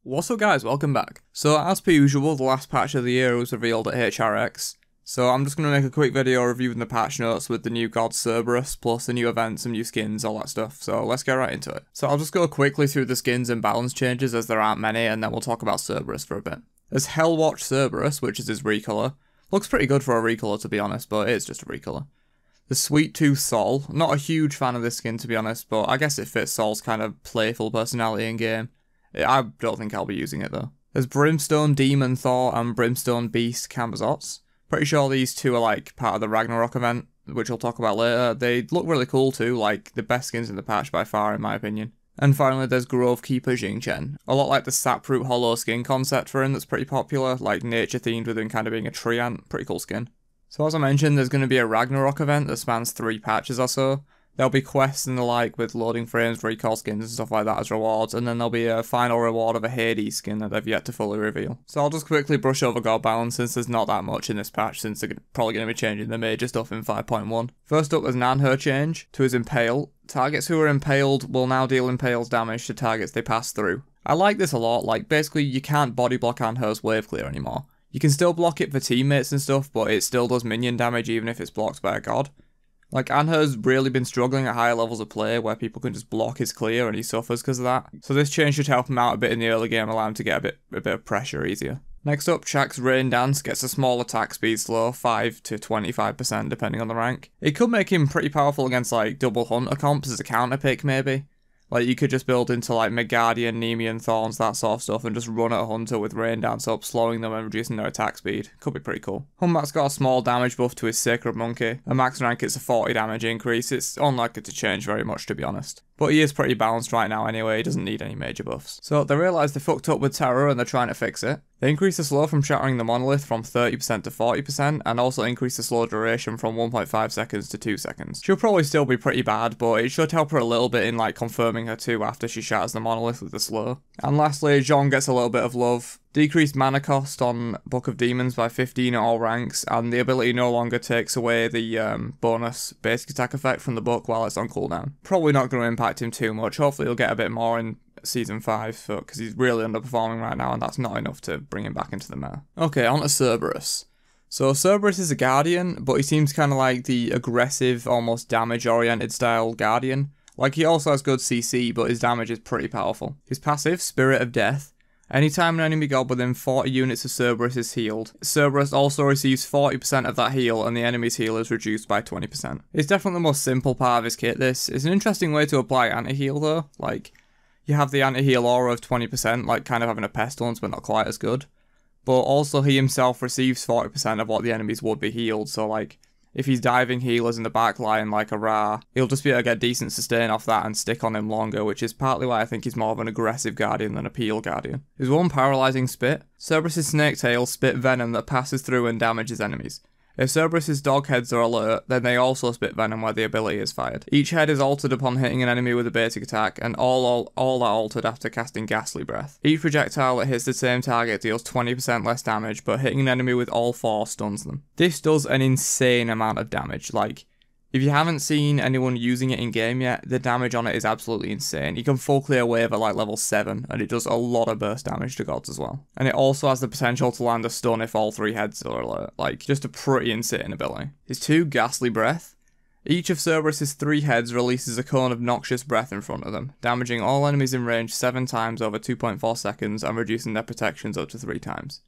What's up guys, welcome back. So as per usual, the last patch of the year was revealed at HRX. So I'm just going to make a quick video reviewing the patch notes with the new god Cerberus, plus the new events, some new skins, all that stuff. So let's get right into it. So I'll just go quickly through the skins and balance changes as there aren't many, and then we'll talk about Cerberus for a bit. There's Hellwatch Cerberus, which is his recolor. Looks pretty good for a recolor to be honest, but it's just a recolor. The Sweet Tooth Sol, not a huge fan of this skin to be honest, but I guess it fits Sol's kind of playful personality in game. I don't think I'll be using it though. There's Brimstone Demon Thor and Brimstone Beast Cambazots. Pretty sure these two are like part of the Ragnarok event, which we'll talk about later. They look really cool too, like the best skins in the patch by far in my opinion. And finally there's Grove Keeper Jingchen. A lot like the Saproot Hollow skin concept for him that's pretty popular, like nature themed with him kind of being a tree ant. Pretty cool skin. So as I mentioned, there's going to be a Ragnarok event that spans 3 patches or so. There'll be quests and the like with loading frames, recall skins and stuff like that as rewards, and then there'll be a final reward of a Hades skin that they've yet to fully reveal. So I'll just quickly brush over god balance since there's not that much in this patch, since they're probably going to be changing the major stuff in 5.1. First up, there's Nanher change to his Impale. Targets who are impaled will now deal impales damage to targets they pass through. I like this a lot, like basically you can't body block Nanher's wave clear anymore. You can still block it for teammates and stuff, but it still does minion damage even if it's blocked by a god. Like, Nanher's really been struggling at higher levels of play where people can just block his clear and he suffers because of that. So this change should help him out a bit in the early game, allow him to get a bit of pressure easier. Next up, Chak's Rain Dance gets a small attack speed slow, 5 to 25% depending on the rank. It could make him pretty powerful against like double hunter comps as a counter pick maybe. Like you could just build into like Megardian, Nemean, Thorns, that sort of stuff and just run at a hunter with Rain Dance up, slowing them and reducing their attack speed. Could be pretty cool. Humbat's got a small damage buff to his Sacred Monkey. At max rank it's a 40 damage increase. It's unlikely to change very much to be honest. But he is pretty balanced right now anyway, he doesn't need any major buffs. So they realise they fucked up with Terror and they're trying to fix it. They increase the slow from shattering the monolith from 30% to 40% and also increase the slow duration from 1.5 seconds to 2 seconds. She'll probably still be pretty bad, but it should help her a little bit in like confirming her too after she shatters the monolith with the slow. And lastly, Jean gets a little bit of love. Decreased mana cost on Book of Demons by 15 at all ranks, and the ability no longer takes away the bonus basic attack effect from the book while it's on cooldown. Probably not going to impact him too much. Hopefully he'll get a bit more in Season 5, because he's really underperforming right now and that's not enough to bring him back into the meta. Okay, on to Cerberus. So Cerberus is a Guardian, but he seems kind of like the aggressive, almost damage-oriented style Guardian. Like he also has good CC, but his damage is pretty powerful. His passive, Spirit of Death. Anytime an enemy god within 40 units of Cerberus is healed, Cerberus also receives 40% of that heal and the enemy's heal is reduced by 20%. It's definitely the most simple part of his kit this. It's an interesting way to apply anti-heal though, like you have the anti-heal aura of 20%, like kind of having a pestilence but not quite as good. But also he himself receives 40% of what the enemies would be healed, so like if he's diving healers in the back line like a Ra, he'll just be able to get decent sustain off that and stick on him longer, which is partly why I think he's more of an aggressive Guardian than a peel Guardian. His one paralysing spit. Cerberus' snake tail spit venom that passes through and damages enemies. If Cerberus' dog heads are alert, then they also spit venom where the ability is fired. Each head is altered upon hitting an enemy with a basic attack, and all are altered after casting Ghastly Breath. Each projectile that hits the same target deals 20% less damage, but hitting an enemy with all 4 stuns them. This does an insane amount of damage, like, if you haven't seen anyone using it in game yet, the damage on it is absolutely insane. You can full clear wave at like level 7, and it does a lot of burst damage to gods as well. And it also has the potential to land a stun if all 3 heads are alert, like just a pretty insane ability. His 2 Ghastly Breath. Each of Cerberus' 3 heads releases a cone of noxious breath in front of them, damaging all enemies in range 7 times over 2.4 seconds and reducing their protections up to 3 times.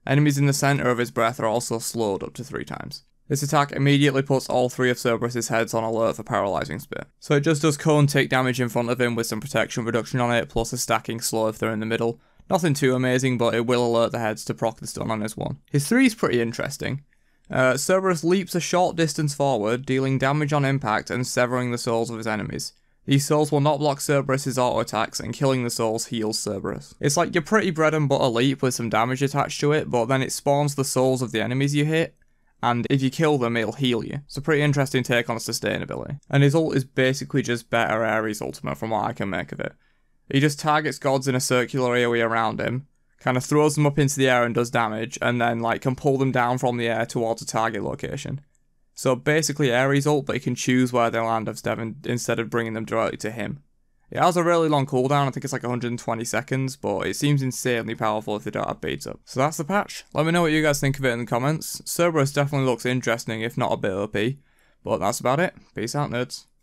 Enemies in the centre of his breath are also slowed up to 3 times. This attack immediately puts all 3 of Cerberus' heads on alert for paralysing spit. So it just does cone take damage in front of him with some protection reduction on it, plus a stacking slow if they're in the middle. Nothing too amazing, but it will alert the heads to proc the stun on his 1. His 3 is pretty interesting. Cerberus leaps a short distance forward, dealing damage on impact and severing the souls of his enemies. These souls will not block Cerberus' auto attacks, and killing the souls heals Cerberus. It's like your pretty bread and butter leap with some damage attached to it, but then it spawns the souls of the enemies you hit, and if you kill them, it'll heal you. It's a pretty interesting take on sustainability. And his ult is basically just better Ares Ultimate from what I can make of it. He just targets gods in a circular AoE around him, kind of throws them up into the air and does damage, and then like can pull them down from the air towards a target location. So basically Ares ult, but he can choose where they land instead of bringing them directly to him. It has a really long cooldown, I think it's like 120 seconds, but it seems insanely powerful if they don't have beads up. So that's the patch. Let me know what you guys think of it in the comments. Cerberus definitely looks interesting, if not a bit OP. But that's about it. Peace out, nerds.